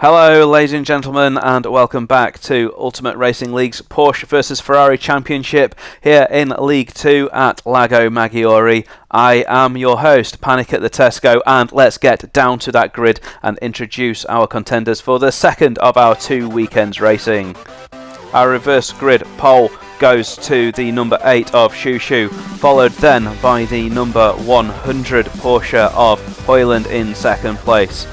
Hello ladies and gentlemen, and welcome back to Ultimate Racing League's Porsche versus Ferrari Championship here in League 2 at Lago Maggiore. I am your host, Panic at the Tesco, and let's get down to that grid and introduce our contenders for the second of our 2 weekends racing. Our reverse grid pole goes to the number 8 of Shushu, followed then by the number 100 Porsche of Hoyland in second place.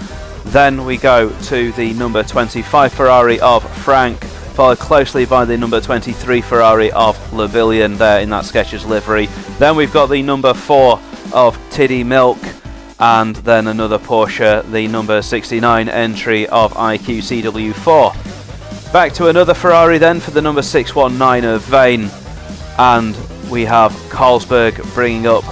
Then we go to the number 25 Ferrari of Frank, followed closely by the number 23 Ferrari of Lavillian there in that Skechers livery. Then we've got the number 4 of Tiddy Milk, and then another Porsche, the number 69 entry of IQ CW4. Back to another Ferrari then for the number 619 of Vane, and we have Carlsberg bringing up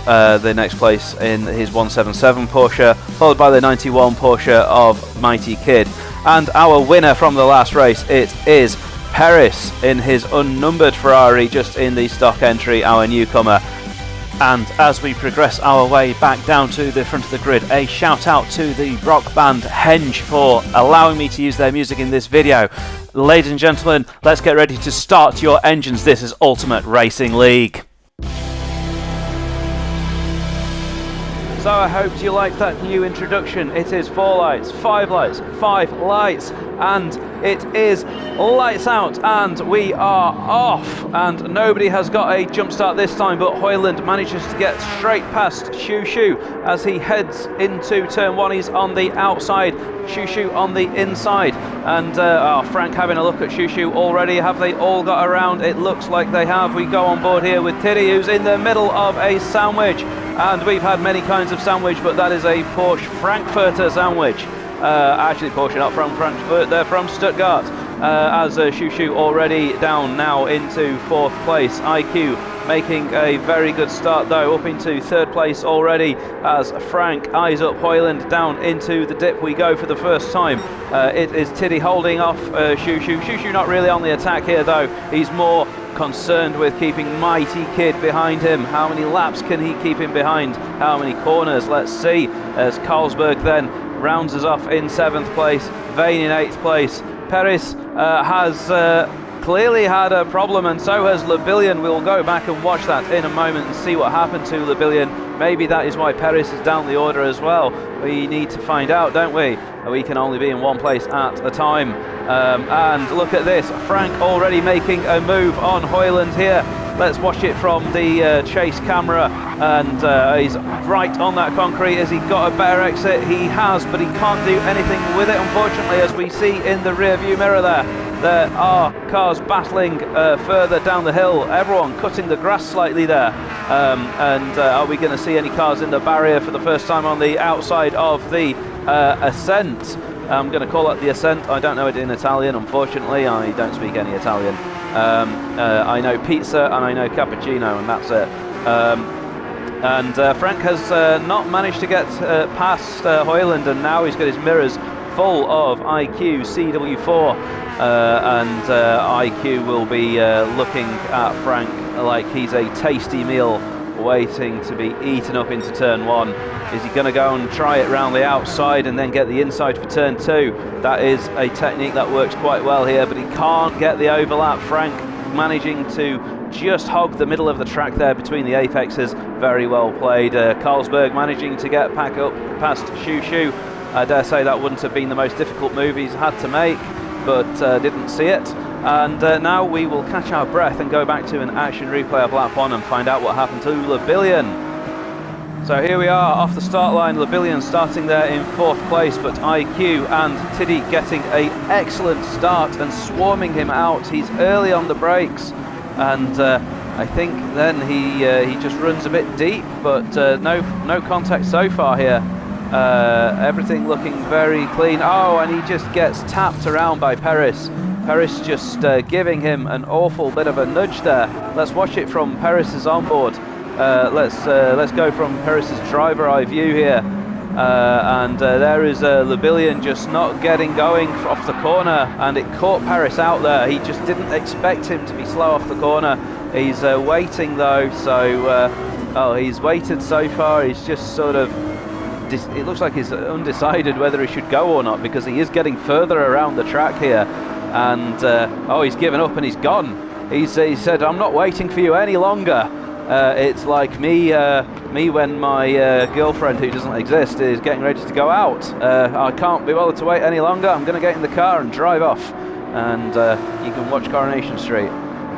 the next place in his 177 Porsche, followed by the 91 Porsche of Mighty Kid. And our winner from the last race, it is Perez in his unnumbered Ferrari, just in the stock entry, our newcomer. And as we progress our way back down to the front of the grid, a shout out to the rock band Henge for allowing me to use their music in this video. Ladies and gentlemen, let's get ready to start your engines. This is Ultimate Racing League. So I hope you liked that new introduction. It is 4 lights, 5 lights, 5 lights, and it is lights out, and we are off. And nobody has got a jump start this time, but Hoyland manages to get straight past Shushu as he heads into turn 1. He's on the outside, Shushu on the inside, and Frank having a look at Shushu already. Have they all got around? It looks like they have. We go on board here with Tiddy, who's in the middle of a sandwich. And we've had many kinds of sandwich, but that is a Porsche Frankfurter sandwich. Actually, Porsche not from Frankfurt, they're from Stuttgart. As Shushu already down now into 4th place. IQ making a very good start though, up into 3rd place already, as Frank eyes up Hoyland. Down into the dip we go for the first time. It is Tiddy holding off Shushu. Shushu not really on the attack here though. He's more concerned with keeping Mighty Kid behind him. How many laps can he keep him behind? How many corners? Let's see, as Carlsberg then rounds us off in 7th place, Vane in 8th place. Perez has clearly had a problem, and so has Lavillian. We'll go back and watch that in a moment and see what happened to Lavillian. Maybe that is why Perez is down the order as well. We need to find out, don't we? We can only be in one place at a time. And look at this, Frank already making a move on Hoyland here. Let's watch it from the chase camera, and he's right on that concrete. Has he got a better exit? He has, but he can't do anything with it, unfortunately, as we see in the rear view mirror there. There are cars battling further down the hill, everyone cutting the grass slightly there. Are we going to see any cars in the barrier for the first time on the outside of the ascent? I'm going to call it the ascent. I don't know it in Italian, unfortunately. I don't speak any Italian. I know pizza and I know cappuccino, and that's it. Frank has not managed to get past Hoyland, and now he's got his mirrors full of IQ CW4, and IQ will be looking at Frank like he's a tasty meal waiting to be eaten up into turn 1. Is he going to go and try it round the outside and then get the inside for turn 2? That is a technique that works quite well here, but he can't get the overlap. Frank managing to just hog the middle of the track there between the apexes. Very well played. Carlsberg managing to get back up past Shushu. I dare say that wouldn't have been the most difficult move he's had to make, but didn't see it. And now we will catch our breath and go back to an action replay of lap 1 and find out what happened to Lavillian. So here we are off the start line. Lavillian starting there in 4th place, but IQ and Tiddy getting an excellent start and swarming him out. He's early on the brakes, and I think then he just runs a bit deep, but no contact so far here. Everything looking very clean. Oh, and he just gets tapped around by Perez. Perez just giving him an awful bit of a nudge there. Let's watch it from Perez's onboard. Let's go from Perez's driver eye view here. There is Lavillian just not getting going off the corner, and it caught Perez out there. He just didn't expect him to be slow off the corner. He's waiting though, so he's waited so far. He's just sort of it looks like he's undecided whether he should go or not, because he is getting further around the track here. And oh, he's given up and he's gone. He said, "I'm not waiting for you any longer." It's like me when my girlfriend, who doesn't exist, is getting ready to go out. I can't be bothered to wait any longer. I'm going to get in the car and drive off. And you can watch Coronation Street.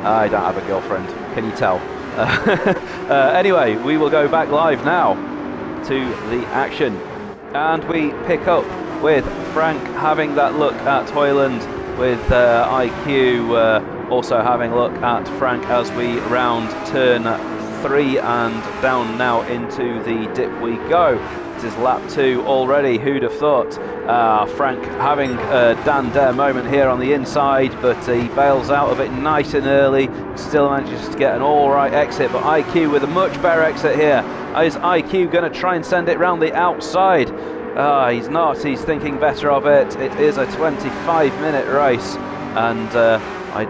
I don't have a girlfriend. Can you tell? Anyway, we will go back live now to the action. And we pick up with Frank having that look at Hoyland, with IQ also having a look at Frank as we round turn 3 and down now into the dip we go. It is lap 2 already. Who'd have thought? Frank having a Dan Dare moment here on the inside, but he bails out of it nice and early. Still manages to get an all-right exit, but IQ with a much better exit here. Is IQ going to try and send it round the outside? He's not. He's thinking better of it. It is a 25-minute race, and I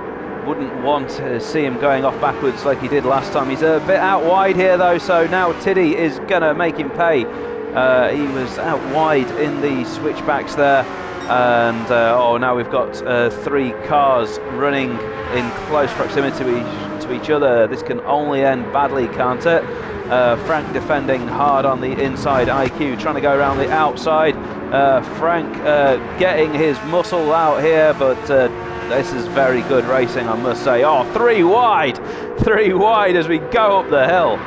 wouldn't want to see him going off backwards like he did last time. He's a bit out wide here though, so now Tiddy is going to make him pay. He was out wide in the switchbacks there, and oh, now we've got 3 cars running in close proximity to each other. This can only end badly, can't it? Frank defending hard on the inside. IQ trying to go around the outside. Frank getting his muscle out here, but this is very good racing, I must say. Oh, 3 wide as we go up the hill.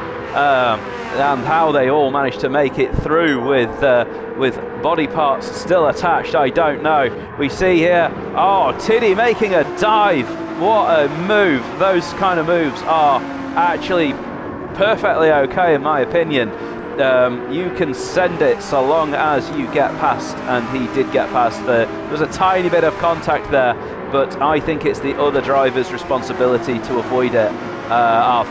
And how they all managed to make it through with body parts still attached, I don't know. We see here, oh, Tiddy making a dive. What a move. Those kind of moves are actually perfectly okay in my opinion. You can send it so long as you get past, and he did get past. There was a tiny bit of contact there, but I think it's the other driver's responsibility to avoid it.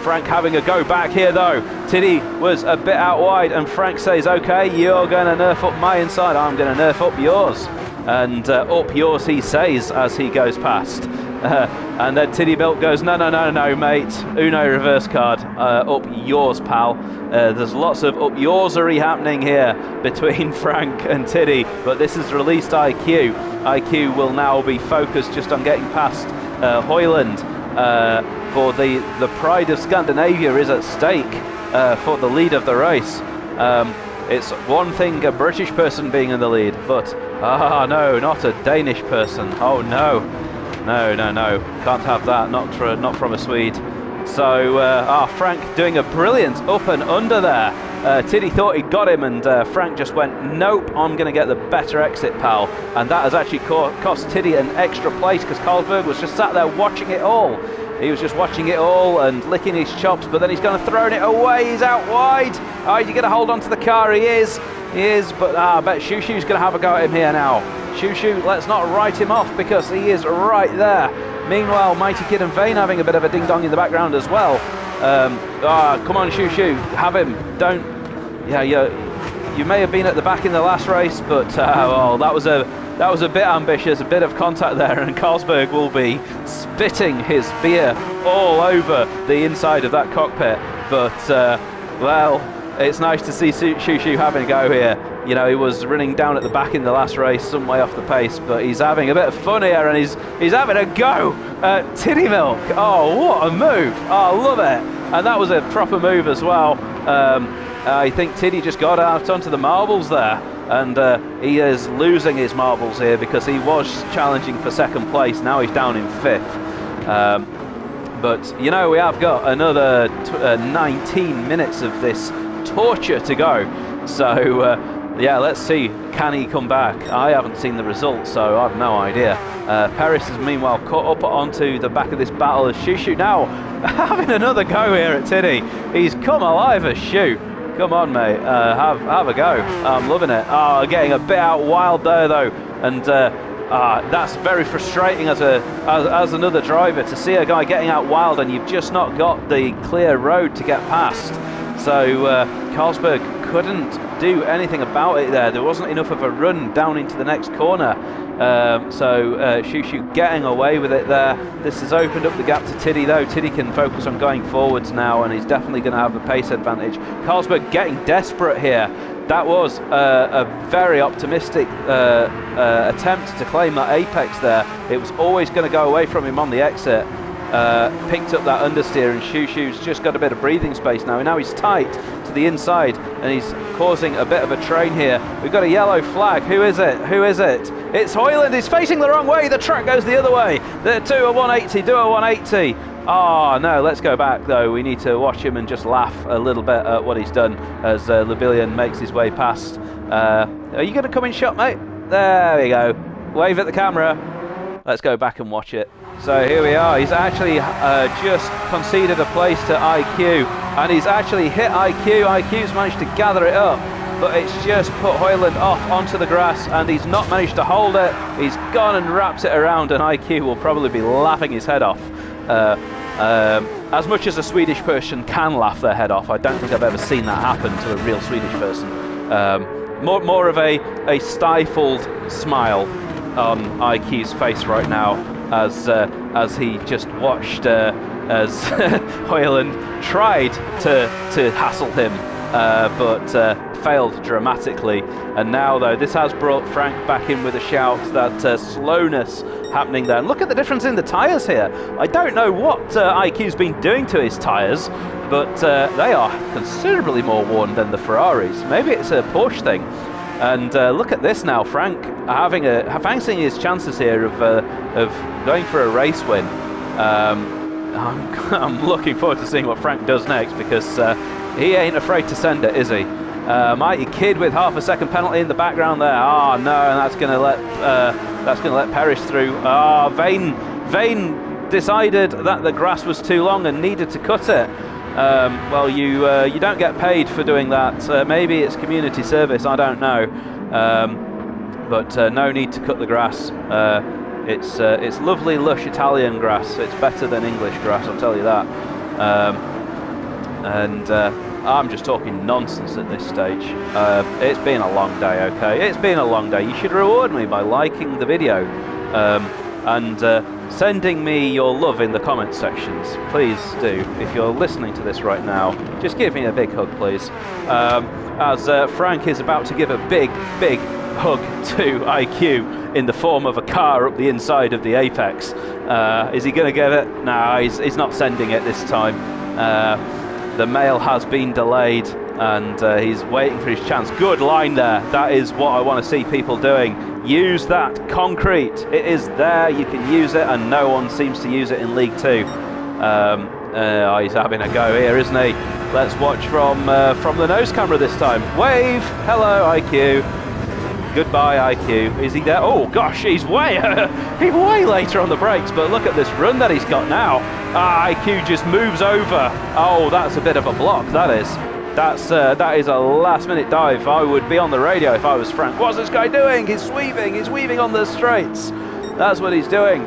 Frank having a go back here though. Tiddy was a bit out wide, and Frank says, okay, you're going to nerf up my inside, I'm going to nerf up yours. And up yours he says as he goes past. And then Tiddy Built goes, no, mate. Uno reverse card. Up yours, pal. There's lots of up yoursery happening here between Frank and Tiddy, but this has released IQ. IQ will now be focused just on getting past Hoyland. For the pride of Scandinavia is at stake for the lead of the race. It's one thing a British person being in the lead, but no, not a Danish person. Oh no, can't have that. Not from a Swede. So Frank doing a brilliant up and under there. Tiddy thought he got him, and Frank just went, nope, I'm going to get the better exit, pal. And that has actually cost Tiddy an extra place, because Carlsberg was just sat there watching it all. He was just watching it all and licking his chops, but then he's going to throw it away. He's out wide. Oh, he's going to hold on to the car. He is, but I bet Shushu's going to have a go at him here now. Shushu, let's not write him off, because he is right there. Meanwhile, Mighty Kid and Vane having a bit of a ding-dong in the background as well. Come on, Shushu, have him. Don't... Yeah, you may have been at the back in the last race, but well, that was a bit ambitious, a bit of contact there, and Carlsberg will be spitting his beer all over the inside of that cockpit. But, well, it's nice to see Shushu having a go here. You know, he was running down at the back in the last race, some way off the pace, but he's having a bit of fun here, and he's having a go at Tiddy Milk. Oh, what a move. Oh, I love it. And that was a proper move as well. I think Tiddy just got out onto the marbles there, and he is losing his marbles here, because he was challenging for second place. Now he's down in 5th. But, you know, we have got another 19 minutes of this torture to go. So, yeah, let's see, can he come back? I haven't seen the results, so I have no idea. Paris is meanwhile caught up onto the back of this battle as Shushu now having another go here at Tiddy. He's come alive as Shu. Come on, mate, have a go. I'm loving it. Getting a bit out wild there though, and that's very frustrating as another driver, to see a guy getting out wild and you've just not got the clear road to get past. So Carlsberg couldn't do anything about it there. There wasn't enough of a run down into the next corner. So Shushu getting away with it there. This has opened up the gap to Tiddy though. Tiddy can focus on going forwards now, and he's definitely going to have the pace advantage. Carlsberg getting desperate here. that was a very optimistic attempt to claim that apex there. It was always going to go away from him on the exit. Picked up that understeer, and Shushu's just got a bit of breathing space now. And now he's tight to the inside, and he's causing a bit of a train here. We've got a yellow flag. Who is it? Who is it? It's Hoyland. He's facing the wrong way. The track goes the other way. They do a 180, do a 180. Oh, no, let's go back, though. We need to watch him and just laugh a little bit at what he's done as Lebillion makes his way past. Are you going to come in shot, mate? There we go. Wave at the camera. Let's go back and watch it. So here we are. He's actually just conceded a place to IQ, and he's actually hit IQ. IQ's managed to gather it up, but it's just put Hoyland off onto the grass, and he's not managed to hold it. He's gone and wraps it around, and IQ will probably be laughing his head off. As much as a Swedish person can laugh their head off, I don't think I've ever seen that happen to a real Swedish person. More of a stifled smile on IQ's face right now, as he just watched as Hoyland tried to hassle him, but failed dramatically. And now, though, this has brought Frank back in with a shout. That slowness happening there. And look at the difference in the tyres here. I don't know what IQ's been doing to his tyres, but they are considerably more worn than the Ferraris. Maybe it's a Porsche thing. And look at this now, Frank fancying his chances here of going for a race win. I'm looking forward to seeing what Frank does next, because he ain't afraid to send it, is he? Mighty Kid with half a second penalty in the background there. Oh no, and that's going to let Perish through. Vane decided that the grass was too long and needed to cut it. Well, you don't get paid for doing that. Maybe it's community service, I don't know. But no need to cut the grass. It's lovely, lush Italian grass. It's better than English grass, I'll tell you that. I'm just talking nonsense at this stage. It's been a long day, okay? It's been a long day. You should reward me by liking the video and sending me your love in the comment sections. Please do. If you're listening to this right now, just give me a big hug, please. As Frank is about to give a big hug to IQ in the form of a car up the inside of the apex. Is he going to give it? No, he's not sending it this time. The mail has been delayed, and he's waiting for his chance. Good line there. That is what I want to see people doing. Use that concrete. It is there. You can use it, and no one seems to use it in League 2. He's having a go here, isn't he? Let's watch from the nose camera this time. Wave. Hello, IQ. Goodbye, IQ. Is he there? Oh gosh, he's way later on the brakes, but look at this run that he's got now. IQ just moves over. Oh, that's a bit of a block, that is. That is a last-minute dive. I would be on the radio if I was Frank. What's this guy doing? He's weaving on the straights. That's what he's doing.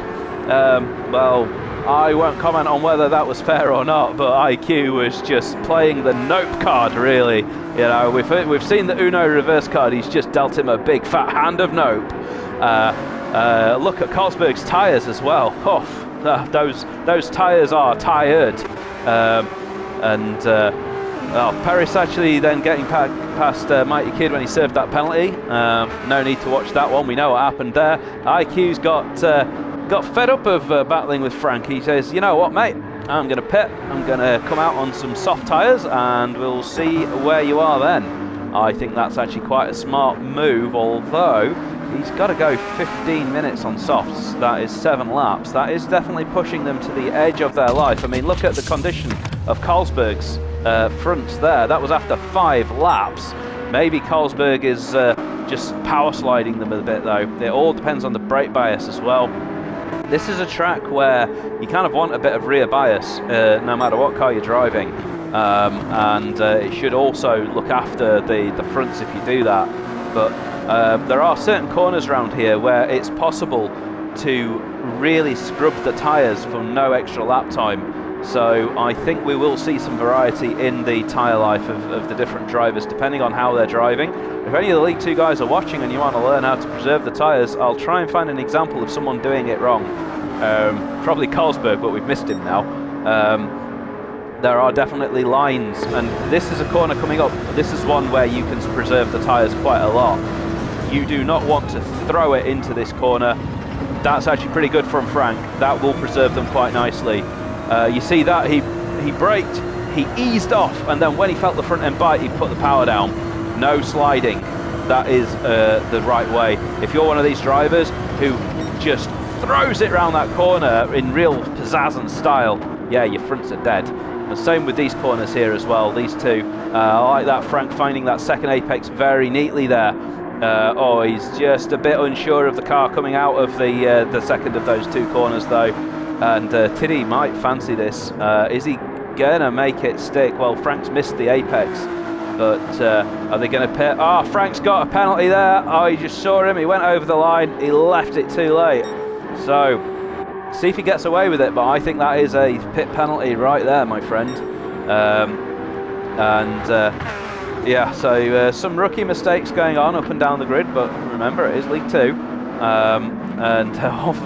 Well, I won't comment on whether that was fair or not, but IQ was just playing the nope card, really. You know, we've seen the Uno reverse card. He's just dealt him a big fat hand of nope. Look at Carlsberg's tyres as well. Oh, those tyres are tired. Paris actually then getting past Mighty Kid when he served that penalty. No need to watch that one. We know what happened there. IQ's got fed up of battling with Frank. He says, you know what, mate, I'm going to pit. I'm going to come out on some soft tyres, and we'll see where you are then. I think that's actually quite a smart move, although he's got to go 15 minutes on softs. That is 7 laps. That is definitely pushing them to the edge of their life. I mean, look at the condition of Carlsberg's front there. That was after 5 laps. Maybe Carlsberg is just power sliding them a bit, though. It all depends on the brake bias as well. This is a track where you kind of want a bit of rear bias no matter what car you're driving, and it should also look after the fronts if you do that. But there are certain corners around here where it's possible to really scrub the tyres for no extra lap time. So I think we will see some variety in the tyre life of the different drivers, depending on how they're driving. If any of the League 2 guys are watching and you want to learn how to preserve the tyres, I'll try and find an example of someone doing it wrong. Probably Carlsberg, but we've missed him now. there are definitely lines, and this is a corner coming up. This is one where you can preserve the tyres quite a lot. You do not want to throw it into this corner. That's actually pretty good from Frank. That will preserve them quite nicely. You see that he braked, he eased off, and then when he felt the front end bite, he put the power down. No sliding. That is the right way. If you're one of these drivers who just throws it around that corner in real pizzazz and style, yeah, your fronts are dead. And same with these corners here as well, these two. I like that Frank finding that second apex very neatly there. Oh, he's just a bit unsure of the car coming out of the second of those two corners though. And Tiddy might fancy this. Is he gonna make it stick? Well, Frank's missed the apex, but are they gonna pit? Oh, Frank's got a penalty there. Oh, he just saw him, he went over the line, he left it too late. So, see if he gets away with it, but I think that is a pit penalty right there, my friend. Yeah, so some rookie mistakes going on up and down the grid, but remember, it is League 2.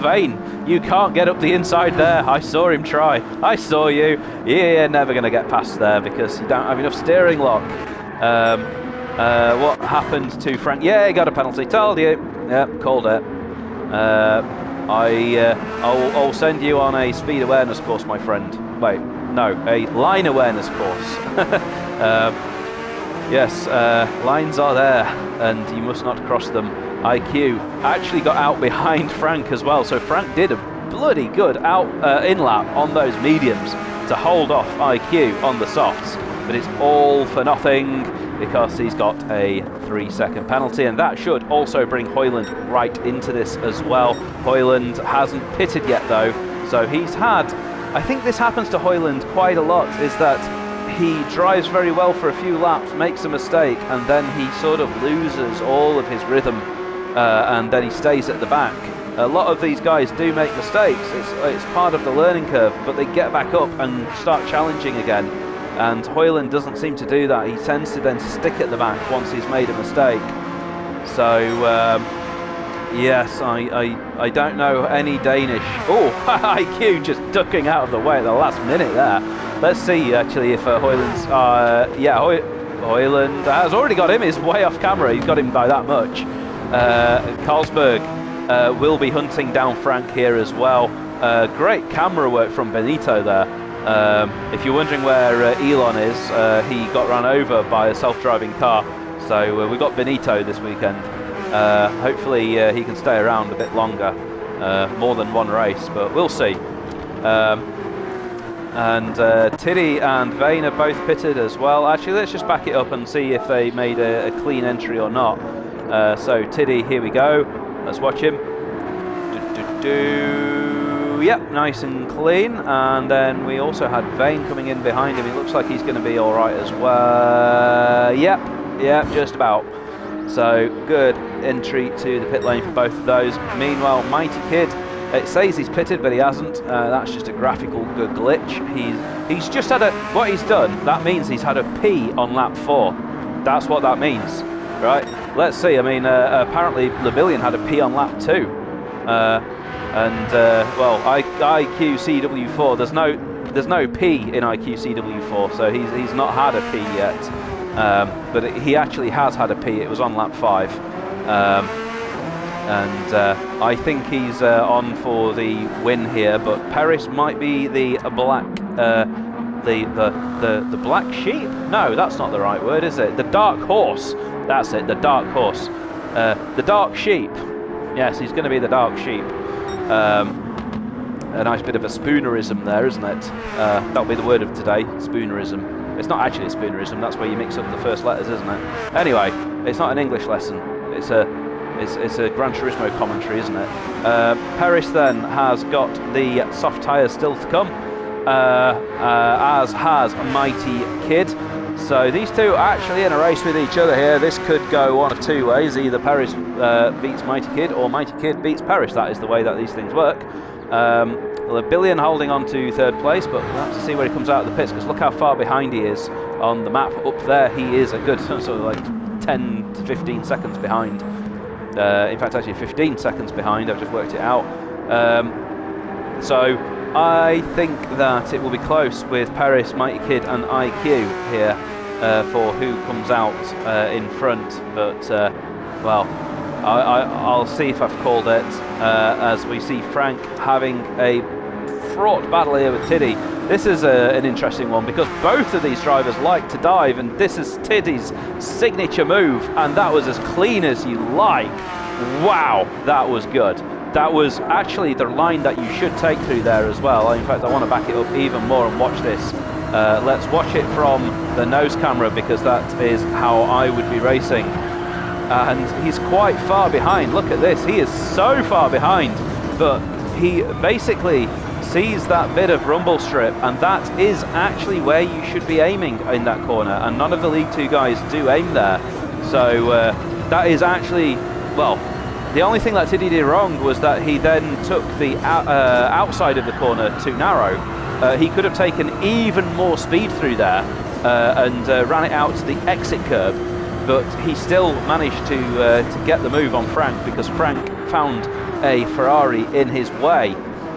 Vane, you can't get up the inside there. I saw him try. I saw you. You're never going to get past there because you don't have enough steering lock. What happened to Frank? Yeah, he got a penalty. Told you. Yeah, called it. I'll send you on a speed awareness course, my friend. Wait, no, a line awareness course. Yes, lines are there, and you must not cross them. IQ actually got out behind Frank as well, so Frank did a bloody good in-lap on those mediums to hold off IQ on the softs, but it's all for nothing because he's got a 3-second penalty, and that should also bring Hoyland right into this as well. Hoyland hasn't pitted yet though, so he's had, I think this happens to Hoyland quite a lot, is that he drives very well for a few laps, makes a mistake, and then he sort of loses all of his rhythm, and then he stays at the back. A lot of these guys do make mistakes, it's part of the learning curve, but they get back up and start challenging again. And Hoyland doesn't seem to do that. He tends to then stick at the back once he's made a mistake. So, yes, I don't know any Danish. Oh, IQ just ducking out of the way at the last minute there. Let's see, actually, if Hoyland's... yeah, Hoyland has already got him. He's way off camera. He's got him by that much. Carlsberg will be hunting down Frank here as well. Great camera work from Benito there. If you're wondering where Elon is, he got run over by a self-driving car. So we've got Benito this weekend. Hopefully he can stay around a bit longer, more than one race, but we'll see. Tiddy and Vane are both pitted as well. Actually, let's just back it up and see if they made a clean entry or not. So Tiddy, here we go. Let's watch him. Yep, nice and clean. And then we also had Vane coming in behind him. He looks like he's going to be all right as well. Yep, just about. So good entry to the pit lane for both of those. Meanwhile, Mighty Kid, it says he's pitted, but he hasn't. That's just a graphical glitch. He's just had what he's done, that means he's had a P on lap 4. That's what that means, right? Let's see. I mean, apparently Labillion had a P on lap 2. Well, IQCW4, there's no P in IQCW4, so he's not had a P yet. But he actually has had a P. It was on lap 5. I think he's on for the win here, but Paris might be the black the black sheep? No, that's not the right word, is it? The dark horse. That's it, the dark horse. The dark sheep. Yes, he's going to be the dark sheep. A nice bit of a spoonerism there, isn't it? That'll be the word of today, spoonerism. It's not actually a spoonerism, that's where you mix up the first letters, isn't it? Anyway, it's not an English lesson. It's a Gran Turismo commentary, isn't it? Paris then has got the soft tyres still to come, as has Mighty Kid. So these two are actually in a race with each other here. This could go one of two ways. Either Paris beats Mighty Kid or Mighty Kid beats Paris. That is the way that these things work. Labillion holding on to third place, but we'll have to see where he comes out of the pits, because look how far behind he is on the map. Up there he is a good sort of like 10 to 15 seconds behind. In fact, actually 15 seconds behind. I've just worked it out. So I think that it will be close with Paris, Mighty Kid and IQ here for who comes out in front, but well, I'll see if I've called it as we see Frank having a fraught battle here with Tiddy. This is an interesting one because both of these drivers like to dive, and this is Tiddy's signature move, and that was as clean as you like. Wow, that was good. That was actually the line that you should take through there as well. In fact, I want to back it up even more and watch this. Let's watch it from the nose camera because that is how I would be racing. And he's quite far behind. Look at this. He is so far behind, but he basically sees that bit of rumble strip, and that is actually where you should be aiming in that corner, and none of the League 2 guys do aim there. So that is actually, well, the only thing that Tiddy did wrong was that he then took the outside of the corner too narrow. He could have taken even more speed through there and ran it out to the exit curb, but he still managed to get the move on Frank because Frank found a Ferrari in his way,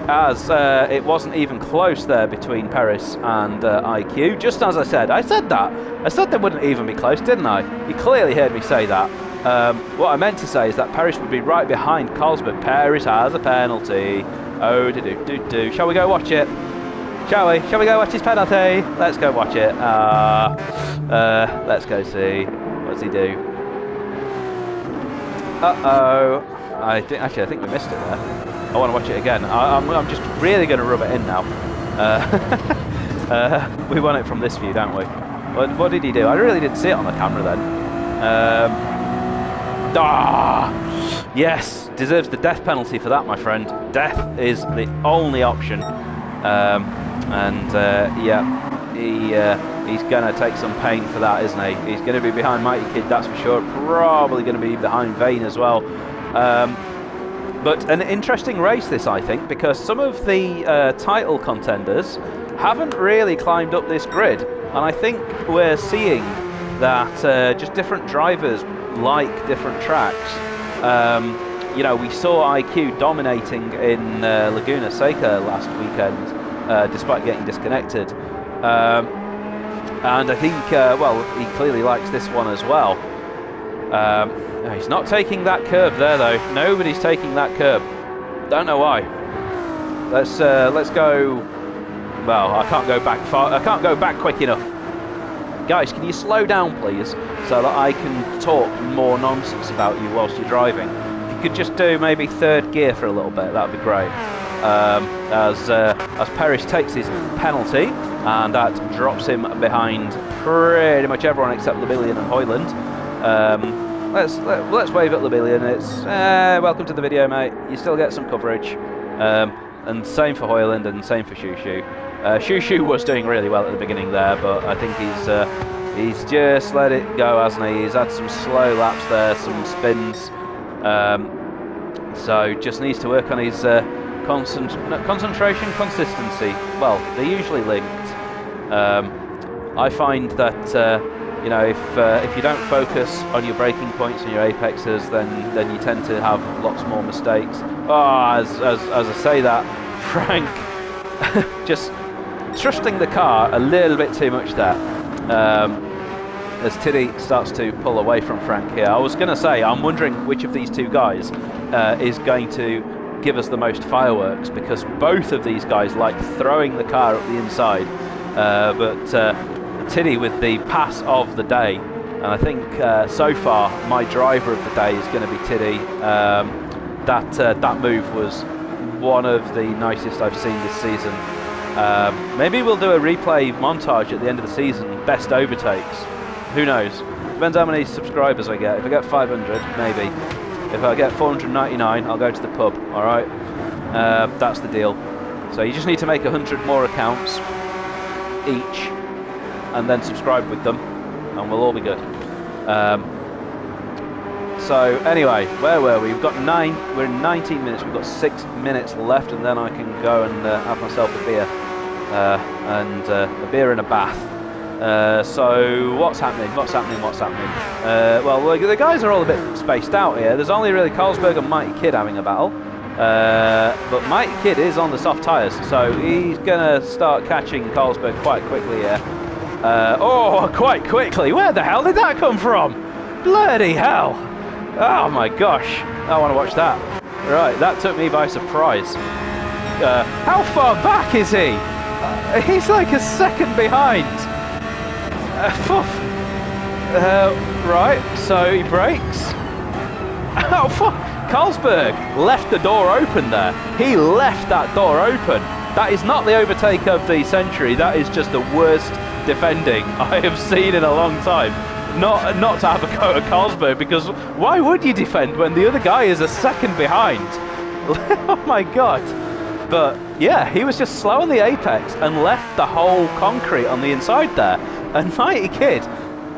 as it wasn't even close there between Paris and IQ. Just as I said that. I said they wouldn't even be close, didn't I? You clearly heard me say that. What I meant to say is that Paris would be right behind Carlsberg. Paris has a penalty. Oh, do. Shall we go watch it? Shall we? Shall we go watch his penalty? Let's go watch it. Let's go see. What does he do? Uh-oh. I think we missed it there. I want to watch it again. I'm just really going to rub it in now. We want it from this view, don't we? What did he do? I really didn't see it on the camera then. Yes, deserves the death penalty for that, my friend. Death is the only option. Yeah, he's going to take some pain for that, isn't he? He's going to be behind Mighty Kid, that's for sure. Probably going to be behind Vane as well. But an interesting race this, I think, because some of the title contenders haven't really climbed up this grid. And I think we're seeing that just different drivers like different tracks. You know, we saw IQ dominating in Laguna Seca last weekend, despite getting disconnected. And I think, well, he clearly likes this one as well. He's not taking that curb there, though. Nobody's taking that curb. Don't know why. Let's go. Well, I can't go back far. I can't go back quick enough. Guys, can you slow down, please, so that I can talk more nonsense about you whilst you're driving? If you could just do maybe third gear for a little bit, that would be great. As Paris takes his penalty, and that drops him behind pretty much everyone except Labillion and Hoyland. Let's wave at Labillion. It's welcome to the video, mate. You still get some coverage. And same for Hoyland and same for Shushu. Shushu was doing really well at the beginning there, but I think he's just let it go, hasn't he? He's had some slow laps there, some spins. So just needs to work on his concentration, consistency. Well, they're usually linked. I find that you know, if you don't focus on your braking points and your apexes, then you tend to have lots more mistakes. As I say that, Frank just trusting the car a little bit too much there. As Tiddy starts to pull away from Frank here. I was going to say, I'm wondering which of these two guys is going to give us the most fireworks, because both of these guys like throwing the car up the inside. But Tiddy with the pass of the day, and I think so far my driver of the day is going to be Tiddy. That move was one of the nicest I've seen this season. Maybe we'll do a replay montage at the end of the season, best overtakes. Who knows? Depends how many subscribers I get. If I get 500, maybe. If I get 499, I'll go to the pub. All right, that's the deal. So you just need to make 100 more accounts each, and then subscribe with them, and we'll all be good. So anyway, where were we? We've got we're in 19 minutes. We've got 6 minutes left, and then I can go and have myself a beer, and a beer and a bath. So what's happening? Well, the guys are all a bit spaced out here. There's only really Carlsberg and Mighty Kid having a battle. But Mighty Kid is on the soft tyres, so he's going to start catching Carlsberg quite quickly here. Oh, quite quickly. Where the hell did that come from? Bloody hell. Oh my gosh. I want to watch that. Right, that took me by surprise. How far back is he? He's like a second behind. Right, so he brakes. Oh, fuck. Carlsberg left the door open there. He left that door open. That is not the overtake of the century. That is just the worst defending I have seen in a long time. Not to have a go at Carlsberg, because why would you defend when the other guy is a second behind? Oh my god. But yeah, he was just slow on the apex and left the whole concrete on the inside there. And Mighty Kid,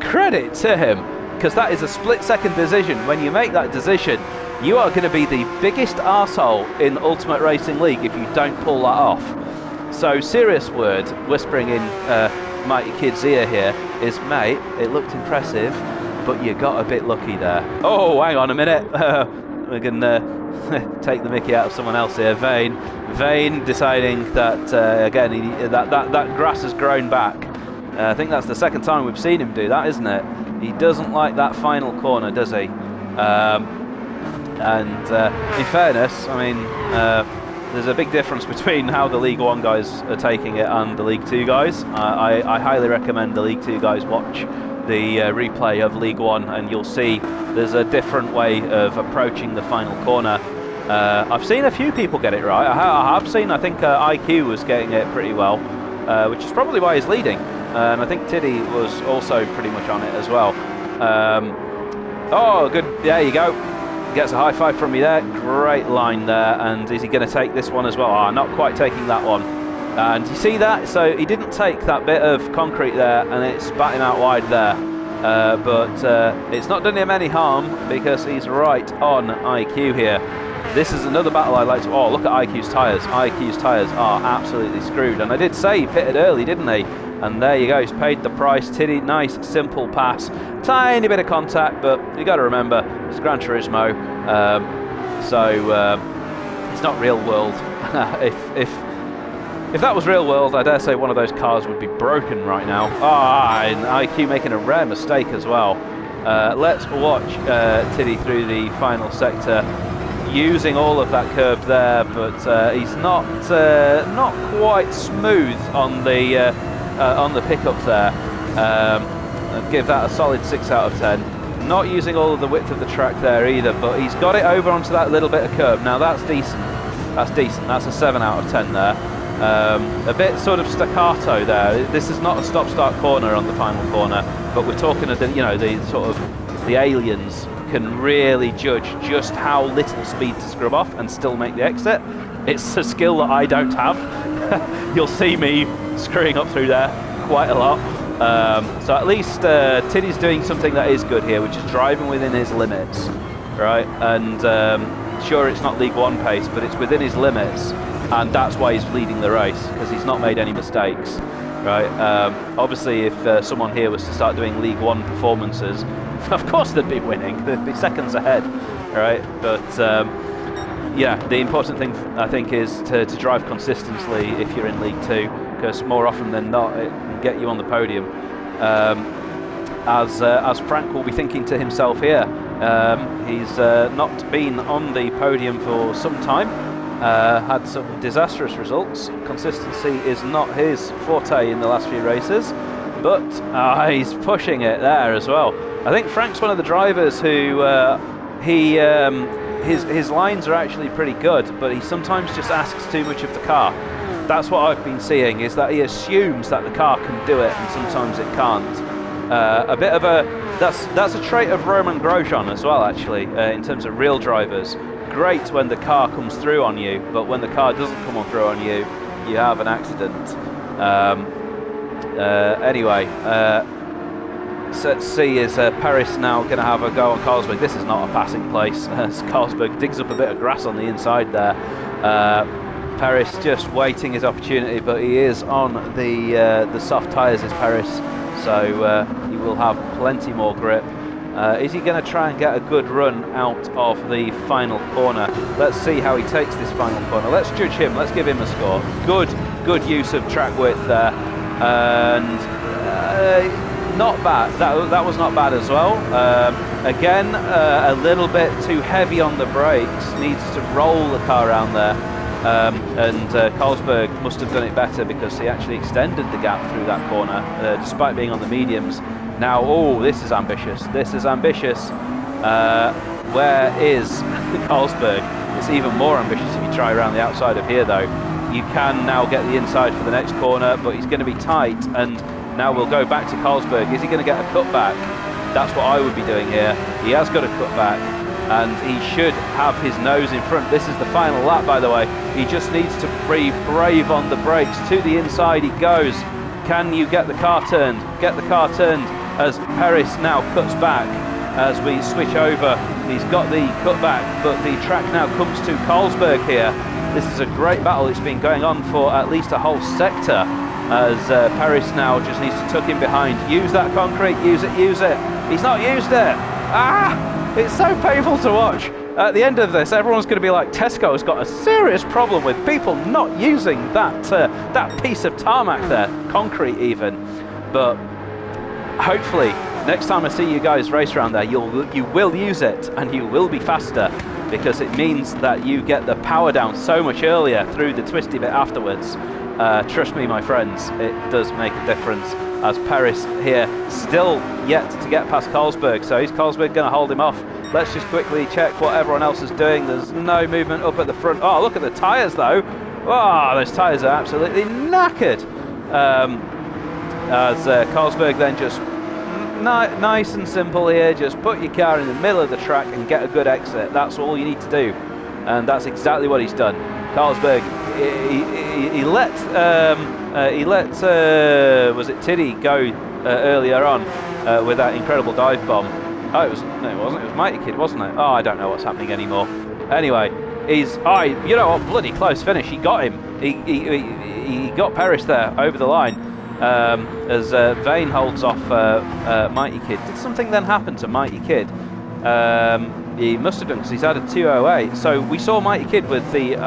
credit to him, because that is a split-second decision. When you make that decision, you are going to be the biggest arsehole in Ultimate Racing League if you don't pull that off. So, serious word, whispering in Mighty Kid's ear here, is, mate, it looked impressive, but you got a bit lucky there. Oh, hang on a minute. We're going to take the mickey out of someone else here. Vane deciding that, again, that grass has grown back. I think that's the second time we've seen him do that, isn't it? He doesn't like that final corner, does he? In fairness, I mean, there's a big difference between how the League 1 guys are taking it and the League 2 guys. I highly recommend the League 2 guys watch the replay of League 1, and you'll see there's a different way of approaching the final corner. I've seen a few people get it right. I have seen, I think IQ was getting it pretty well, which is probably why he's leading. And I think Tiddy was also pretty much on it as well. Oh, good. There you go. Gets a high five from me there. Great line there. And is he going to take this one as well? Ah, not quite taking that one. And you see that? So he didn't take that bit of concrete there, and it spat him out wide there. But it's not done him any harm, because he's right on IQ here. This is another battle I like to... Oh, look at IQ's tyres. IQ's tyres are absolutely screwed. And I did say he pitted early, didn't he? And there you go, he's paid the price. Tiddy, nice, simple pass. Tiny bit of contact, but you got to remember, it's Gran Turismo. It's not real world. If that was real world, I dare say one of those cars would be broken right now. And IQ making a rare mistake as well. Let's watch Tiddy through the final sector, using all of that curve there, but he's not quite smooth on the pickup there. I'd give that a solid 6 out of 10. Not using all of the width of the track there either, but he's got it over onto that little bit of curb. Now that's decent. That's a 7 out of 10 there. A bit sort of staccato there. This is not a stop-start corner on the final corner, but we're talking of the aliens can really judge just how little speed to scrub off and still make the exit. It's a skill that I don't have. You'll see me screwing up through there quite a lot. So at least Tiddy's doing something that is good here, which is driving within his limits, right? And sure, it's not League 1 pace, but it's within his limits, and that's why he's leading the race, because he's not made any mistakes, right? Obviously, if someone here was to start doing League 1 performances, of course they'd be winning. They'd be seconds ahead, right? But yeah, the important thing I think is to drive consistently if you're in League 2, because more often than not it can get you on the podium. As Frank will be thinking to himself here, he's not been on the podium for some time, had some disastrous results. Consistency is not his forte in the last few races, but he's pushing it there as well. I think Frank's one of the drivers who his lines are actually pretty good, but he sometimes just asks too much of the car. That's what I've been seeing, is that he assumes that the car can do it, and sometimes it can't. A bit of that's a trait of Roman Grosjean as well, actually, in terms of real drivers. Great when the car comes through on you, but when the car doesn't come through on you, you have an accident. Anyway, so let's see, is Paris now going to have a go on Carlsberg? This is not a passing place. Carlsberg digs up a bit of grass on the inside there. Paris just waiting his opportunity, but he is on the soft tyres, is Paris, so he will have plenty more grip. Is he going to try and get a good run out of the final corner? Let's see how he takes this final corner. Let's judge him. Let's give him a score. Good use of track width there, and not bad. That was not bad as well. Again, a little bit too heavy on the brakes. Needs to roll the car around there. And Carlsberg must have done it better because he actually extended the gap through that corner, despite being on the mediums. Now, oh, this is ambitious. This is ambitious. Where is Carlsberg? It's even more ambitious if you try around the outside of here, though. You can now get the inside for the next corner, but he's going to be tight. And now we'll go back to Carlsberg. Is he going to get a cutback? That's what I would be doing here. He has got a cutback, and he should have his nose in front. This is the final lap, by the way. He just needs to be brave on the brakes. To the inside he goes. Can you get the car turned? Get the car turned as Perez now cuts back as we switch over. He's got the cutback, but the track now comes to Carlsberg here. This is a great battle. It's been going on for at least a whole sector as Perez now just needs to tuck in behind. Use that concrete. Use it. Use it. He's not used it. Ah! It's so painful to watch. At the end of this, everyone's going to be like, Tesco's got a serious problem with people not using that piece of tarmac there, concrete even. But hopefully, next time I see you guys race around there, you will use it, and you will be faster, because it means that you get the power down so much earlier through the twisty bit afterwards. Trust me, my friends, it does make a difference. As Perez here still yet to get past Carlsberg, so is Carlsberg going to hold him off? Let's just quickly check what everyone else is doing. There's no movement up at the front. Oh, look at the tyres though. Oh, those tyres are absolutely knackered. As Carlsberg then just nice and simple here, just put your car in the middle of the track and get a good exit. That's all you need to do, and that's exactly what he's done. Carlsberg, he let was it Tiddy go earlier on with that incredible dive bomb. Oh, it wasn't. It was Mighty Kid, wasn't it? Oh, I don't know what's happening anymore. Anyway, you know what? Bloody close finish. He got him. He got Perez there over the line as Vane holds off Mighty Kid. Did something then happen to Mighty Kid? He must have done, because he's had a 208. So we saw Mighty Kid with the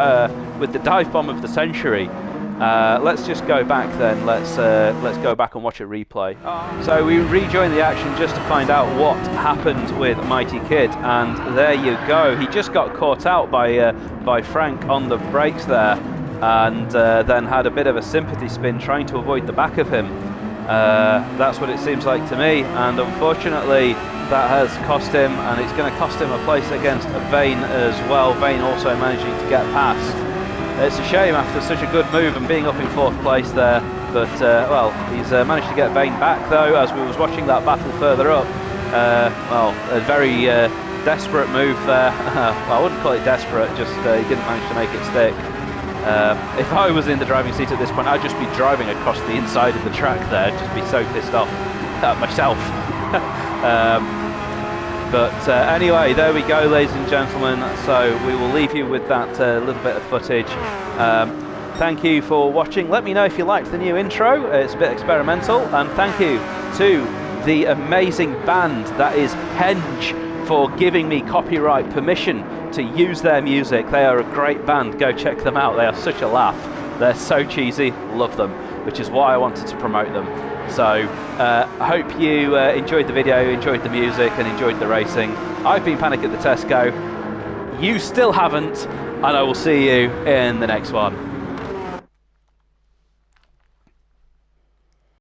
dive bomb of the century. Let's just go back then. Let's go back and watch a replay. So we rejoin the action just to find out what happened with Mighty Kid, and there you go. He just got caught out by Frank on the brakes there, and then had a bit of a sympathy spin trying to avoid the back of him. That's what it seems like to me, and unfortunately that has cost him, and it's going to cost him a place against Vane as well. Vane also managing to get past. It's a shame after such a good move and being up in 4th place there, but well, he's managed to get Vane back though, as we was watching that battle further up. Well, a very desperate move there. Well, I wouldn't call it desperate, just he didn't manage to make it stick. If I was in the driving seat at this point, I'd just be driving across the inside of the track there, just be so pissed off at myself. But anyway, there we go, ladies and gentlemen. So we will leave you with that little bit of footage. Thank you for watching. Let me know if you liked the new intro. It's a bit experimental. And thank you to the amazing band that is Henge for giving me copyright permission to use their music. They are a great band. Go check them out. They are such a laugh. They're so cheesy. Love them, which is why I wanted to promote them. So I hope you enjoyed the video, enjoyed the music, and enjoyed the racing. I've been Panic at the Tesco. You still haven't, and I will see you in the next one.